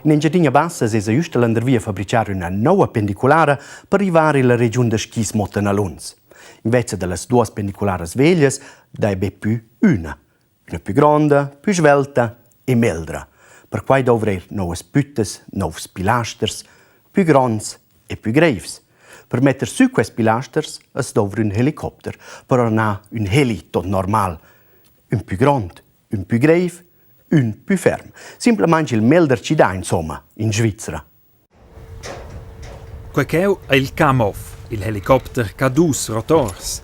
In Engiadina Bassa si è giusto l'andare a fabbricare una nuova pendicolare per arrivare alla regione di Schis Mottenaluns. Invece delle due pendicolari sveglie, deve più una più grande, più svelta e meldra, per cui dovrei nuove puttes, nuovi pilasters, più grandi e più grevi. Per mettere su questi pilasters es dovrà un helicopter, però non un heli tot normal, un più grande, un più greve, un più fermo. Semplicemente il melder ci dà, insomma, in Svizzera. Quel è il Kamov, il helicopter che ha due rotors.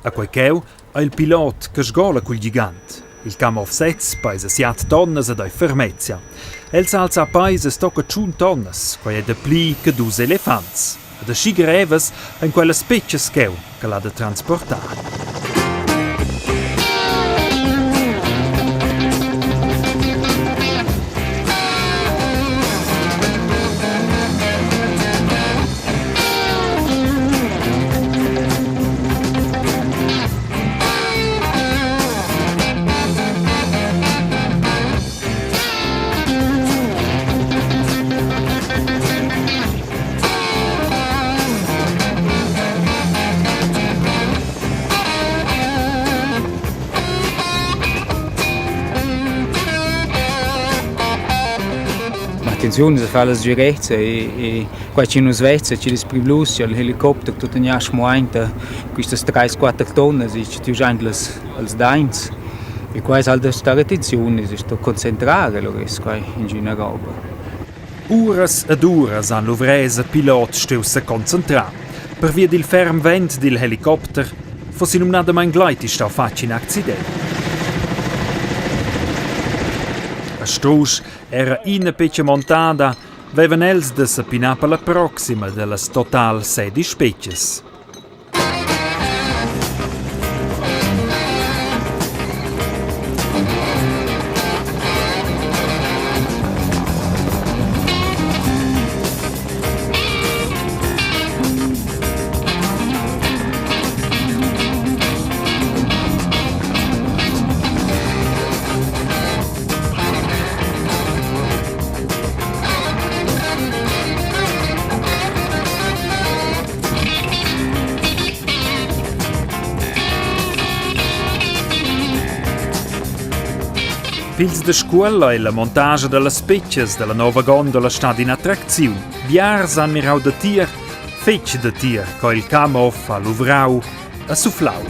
A quel è il pilota che sgola col gigante. Il Kamov 7 pesa 7 tonne ed è fermezia. El salza a paese stocca 100 tonne, quei è de pli che 2 elefanti. Ed a schi greves in quella specie scheu che l'ha da transportare. Attenzione, si fa le girezze e qua c'è una Svezia, c'è l'Espriblus, c'è l'elicottero, tutto il momento, queste 3-4 tonne, c'è già anche le dains. E qua è da stare attenzione, si sta concentrare lo resto in una roba. Uras ed uras han l'uvrese pilot steussa concentrare. Per via del ferm vent del helicopter, fossi non nada mai gleiti sta faccia in accidente. A Strusch era in pece montada, vevan els da sappinar per la proxima delle total 16 species. Pils de scuola e la montage delle specchias della nuova gondola sta in attrazione. Biars han mirau de tier, fetch de tier, co il Kamov a luvrau a sufflau.